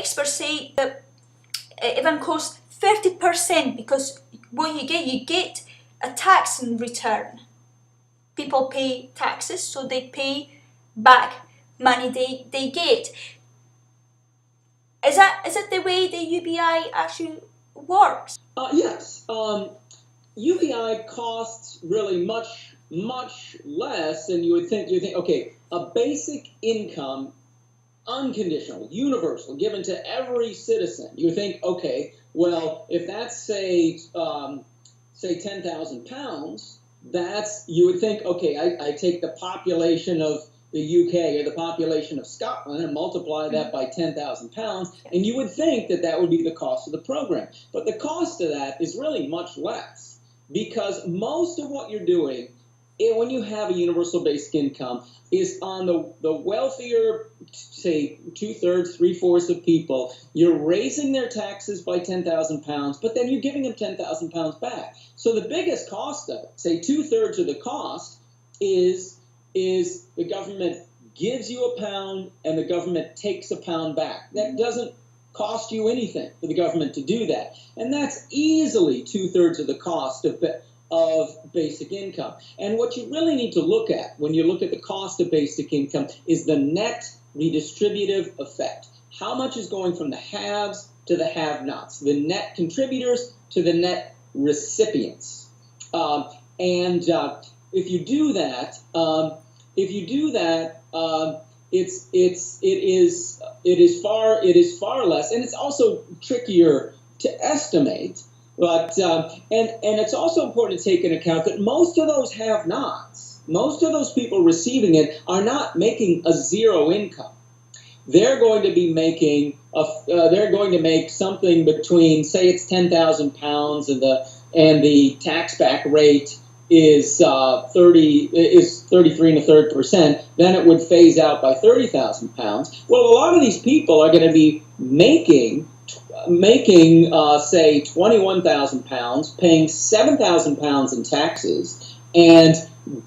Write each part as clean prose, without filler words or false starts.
experts say that it even costs 30% because what you get a tax in return. People pay taxes, so they pay back money they get. Is it the way the UBI actually works? Yes. UBI costs really much less than you would think. You think, okay, a basic income, unconditional, universal, given to every citizen. You think, okay, well, if that's say £10,000, you would think, okay, I take the population of the UK or the population of Scotland and multiply that by £10,000, and you would think that would be the cost of the program. But the cost of that is really much less, because most of what you're doing when you have a universal basic income is on the wealthier, say, 2/3, 3/4 of people. You're raising their taxes by £10,000, but then you're giving them £10,000 back. So the biggest cost of it, say 2/3 of the cost, is the government gives you £1 and the government takes £1 back. That doesn't cost you anything for the government to do that. And that's easily 2/3 of the cost of basic income. And what you really need to look at when you look at the cost of basic income is the net redistributive effect. How much is going from the haves to the have-nots, the net contributors to the net recipients. If you do that, it is far less, and it's also trickier to estimate. But and it's also important to take into account that most of those have-nots, most of those people receiving it, are not making a zero income. They're going to be making they're going to make something between, say, it's £10,000 and the tax back rate is 33 1/3%. Then it would phase out by £30,000. Well, a lot of these people are going to be making say £21,000, paying £7,000 in taxes, and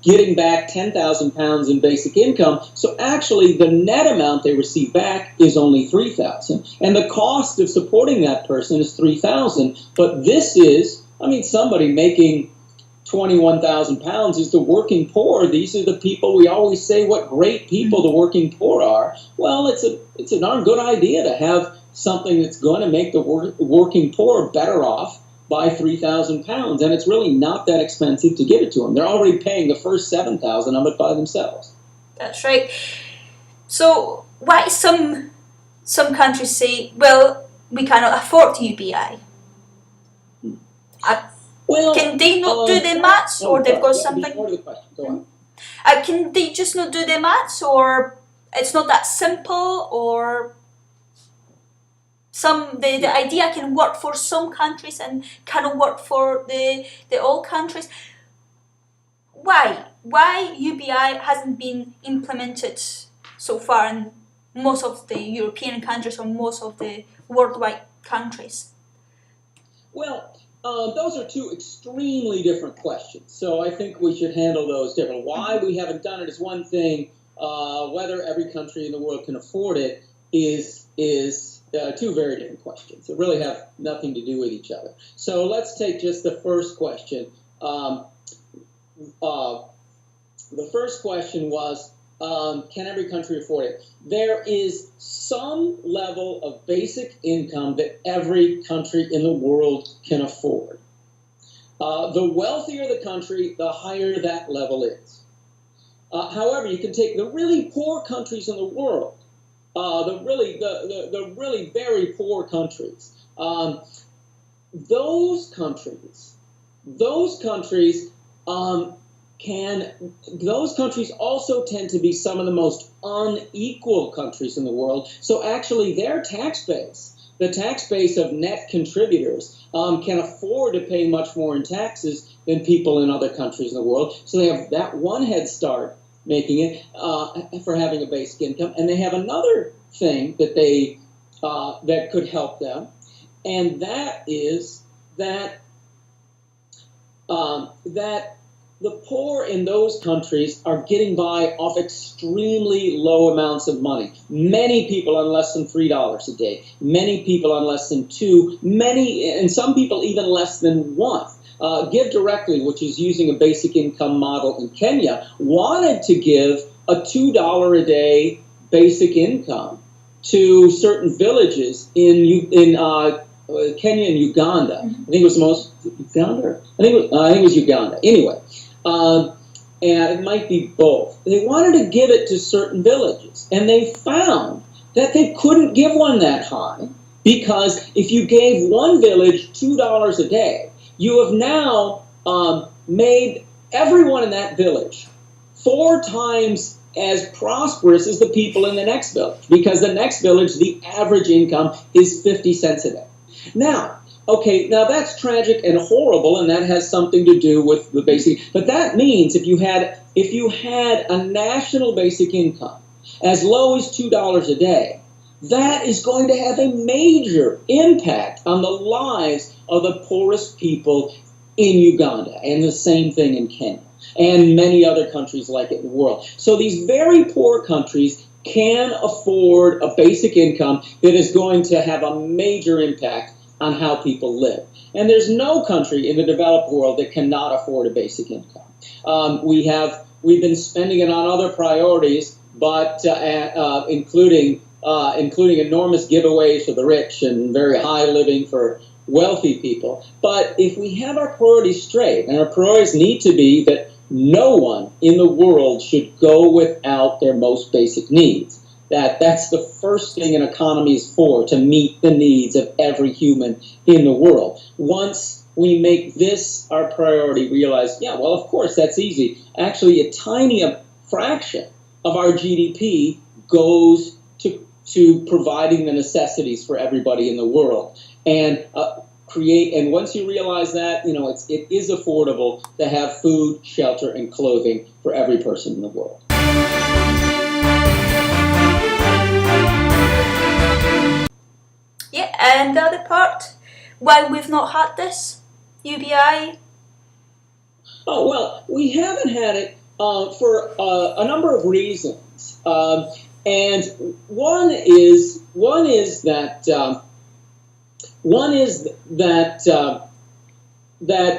getting back £10,000 in basic income. So actually, the net amount they receive back is only £3,000, and the cost of supporting that person is £3,000. But this is, somebody making £21,000 is the working poor. These are the people we always say what great people the working poor are. Well, it's a darn good idea to have something that's going to make the working poor better off by £3,000, and it's really not that expensive to give it to them. They're already paying the first £7,000 of it by themselves. That's right. So why some countries say, well, we cannot afford UBI? Well, can they not do the maths, or they've got something? Before the question, go on. Can they just not do the maths, or it's not that simple, or the idea can work for some countries and cannot work for the all countries? Why UBI hasn't been implemented so far in most of the European countries or most of the worldwide countries? Well, those are two extremely different questions, so I think we should handle those differently. Why we haven't done it is one thing. Whether every country in the world can afford it is two very different questions. They really have nothing to do with each other. So let's take just the first question. The first question was, can every country afford it? There is some level of basic income that every country in the world can afford. The wealthier the country, the higher that level is. However, you can take the really poor countries in the world, the really very poor countries. Those countries also tend to be some of the most unequal countries in the world. So actually their tax base, the tax base of net contributors, can afford to pay much more in taxes than people in other countries in the world. So they have that one head start making it for having a basic income. And they have another thing that that could help them, and that is that the poor in those countries are getting by off extremely low amounts of money. Many people on less than $3 a day. Many people on less than $2. And some people even less than $1. Give Directly, which is using a basic income model in Kenya, wanted to give a $2 a day basic income to certain villages in Kenya and Uganda. I think it was Uganda. I think it was Uganda. Anyway, and it might be both. They wanted to give it to certain villages, and they found that they couldn't give one that high, because if you gave one village $2 a day, you have now made everyone in that village 4 times as prosperous as the people in the next village, because the next village, the average income is 50 cents a day. Now, okay, now that's tragic and horrible, and that has something to do with the basic. But that means if you had a national basic income as low as $2 a day, that is going to have a major impact on the lives of the poorest people in Uganda, and the same thing in Kenya, and many other countries like it in the world. So these very poor countries can afford a basic income that is going to have a major impact on how people live. And there's no country in the developed world that cannot afford a basic income. We've been spending it on other priorities, but including enormous giveaways for the rich and very high living for wealthy people. But if we have our priorities straight, and our priorities need to be that no one in the world should go without their most basic needs. That's the first thing an economy is for, to meet the needs of every human in the world. Once we make this our priority, realize, yeah, well, of course, that's easy. Actually, a tiny fraction of our GDP goes to providing the necessities for everybody in the world. And and once you realize that, it is affordable to have food, shelter, and clothing for every person in the world. Yeah, and the other part, why we've not had this UBI? Oh, well, we haven't had it for a number of reasons. And one is that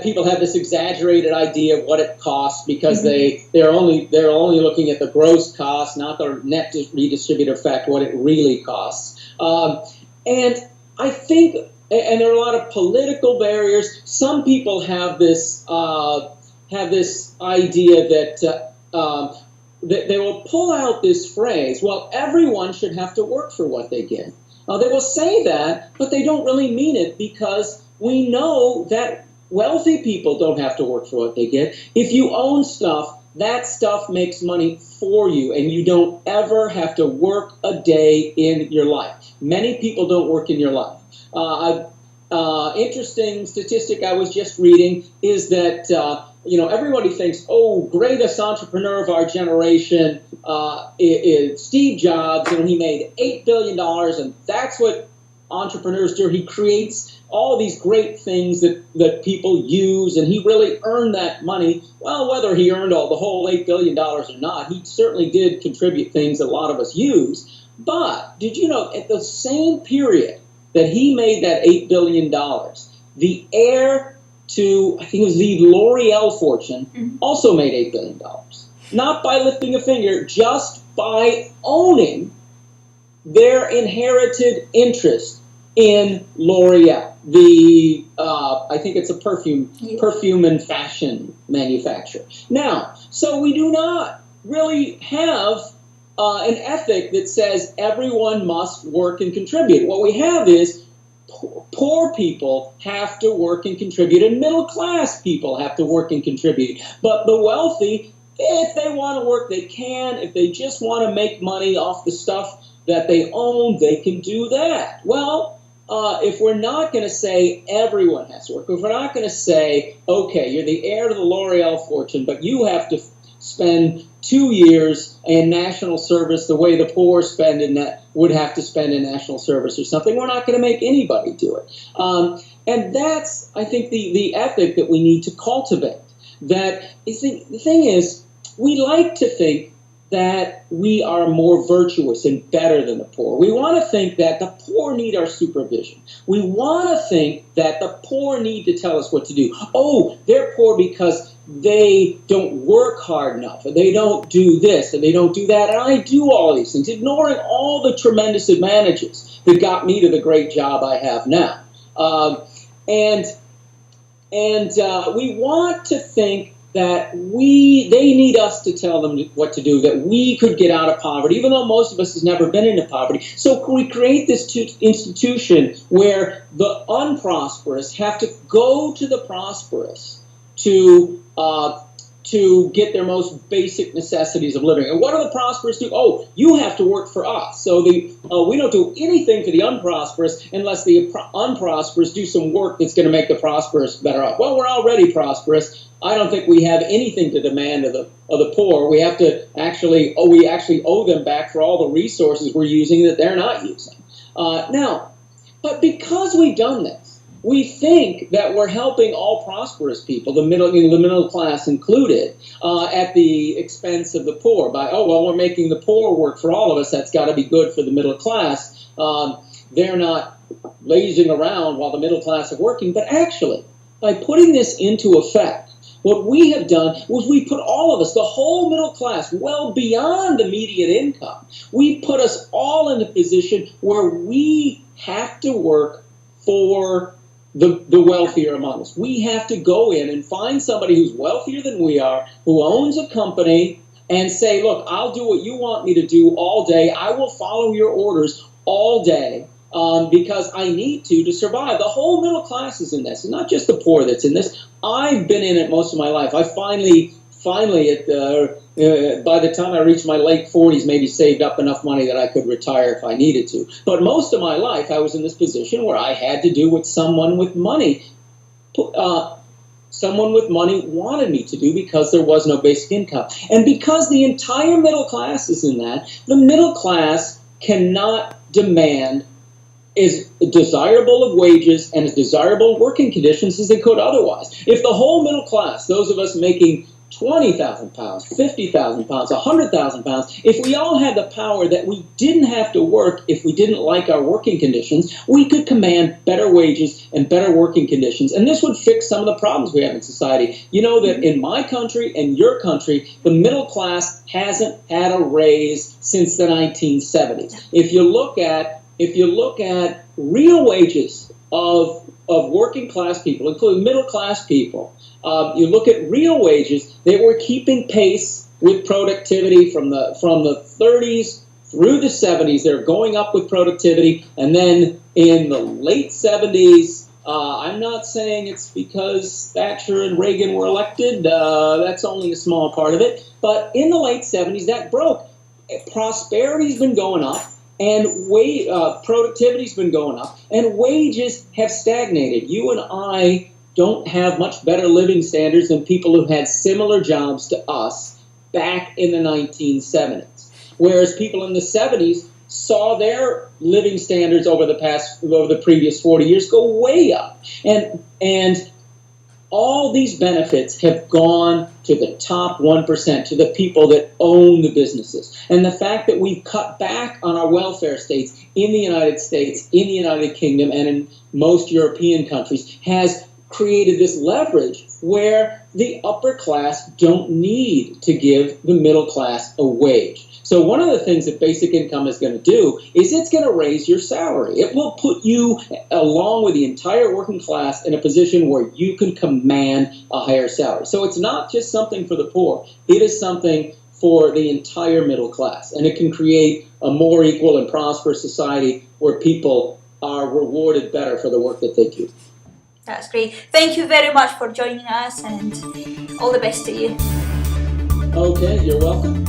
people have this exaggerated idea of what it costs, because they're only looking at the gross cost, not the net redistributive effect, what it really costs. And I think, and there are a lot of political barriers. Some people have this idea that they will pull out this phrase, well, everyone should have to work for what they get. They will say that, but they don't really mean it, because we know that wealthy people don't have to work for what they get. If you own stuff, that stuff makes money for you, and you don't ever have to work a day in your life. Many people don't work in your life. Interesting statistic I was just reading is that everybody thinks, oh, greatest entrepreneur of our generation is Steve Jobs, and he made $8 billion, and that's what entrepreneurs do. He creates all these great things that people use, and he really earned that money. Well, whether he earned the whole $8 billion or not, he certainly did contribute things that a lot of us use. But did you know, at the same period that he made that $8 billion, the heir to, I think it was the L'Oreal fortune, also made $8 billion. Not by lifting a finger, just by owning their inherited interest in L'Oreal. I think it's a perfume and fashion manufacturer. Now, so we do not really have an ethic that says everyone must work and contribute. What we have is poor people have to work and contribute, and middle-class people have to work and contribute. But the wealthy, if they want to work, they can. If they just want to make money off the stuff that they own, they can do that. Well, if we're not going to say everyone has to work, if we're not going to say, okay, you're the heir to the L'Oreal fortune, but you have to spend 2 years in national service the way the poor would have to spend in national service or something, we're not going to make anybody do it. And that's, I think, the ethic that we need to cultivate. that the thing is, we like to think that we are more virtuous and better than the poor. We want to think that the poor need our supervision. We want to think that the poor need to tell us what to do. Oh, they're poor because they don't work hard enough, or they don't do this, or they don't do that, and I do all these things, ignoring all the tremendous advantages that got me to the great job I have now. And we want to think that they need us to tell them what to do, that we could get out of poverty, even though most of us has never been into poverty. So we create this institution where the unprosperous have to go to the prosperous to get their most basic necessities of living. And what do the prosperous do? Oh, you have to work for us. So we don't do anything for the unprosperous unless the unprosperous do some work that's going to make the prosperous better off. Well, we're already prosperous. I don't think we have anything to demand of the poor. We have to actually owe them back for all the resources we're using that they're not using. But because we've done this, we think that we're helping all prosperous people, the middle class included, at the expense of the poor. We're making the poor work for all of us. That's got to be good for the middle class. They're not lazing around while the middle class are working. But actually, by putting this into effect, what we have done was we put all of us, the whole middle class, well beyond immediate income. We put us all in a position where we have to work for the wealthier among us. We have to go in and find somebody who's wealthier than we are, who owns a company, and say, look, I'll do what you want me to do all day. I will follow your orders all day because I need to survive. The whole middle class is in this. It's not just the poor that's in this. I've been in it most of my life. I finally, by the time I reached my late 40s, maybe saved up enough money that I could retire if I needed to. But most of my life, I was in this position where I had to do what someone with money wanted me to do because there was no basic income. And because the entire middle class is in that, the middle class cannot demand as desirable of wages and as desirable working conditions as they could otherwise. If the whole middle class, those of us making 20,000 pounds, 50,000 pounds, 100,000 pounds, if we all had the power that we didn't have to work if we didn't like our working conditions, we could command better wages and better working conditions. And this would fix some of the problems we have in society. You know that in my country and your country, the middle class hasn't had a raise since the 1970s. If you look at real wages of working class people, including middle class people, you look at real wages, they were keeping pace with productivity from the 30s through the 70s. They're going up with productivity, and then in the late 70s, I'm not saying it's because Thatcher and Reagan were elected. That's only a small part of it. But in the late 70s, that broke. Prosperity's been going up, and productivity's been going up, and wages have stagnated. You and I don't have much better living standards than people who had similar jobs to us back in the 1970s. Whereas people in the 70s saw their living standards over the previous 40 years go way up. And all these benefits have gone to the top 1%, to the people that own the businesses. And the fact that we've cut back on our welfare states in the United States, in the United Kingdom, and in most European countries has created this leverage where the upper class don't need to give the middle class a wage. So one of the things that basic income is going to do is it's going to raise your salary. It will put you, along with the entire working class, in a position where you can command a higher salary. So it's not just something for the poor. It is something for the entire middle class. And it can create a more equal and prosperous society where people are rewarded better for the work that they do. That's great. Thank you very much for joining us, and all the best to you. Okay, you're welcome.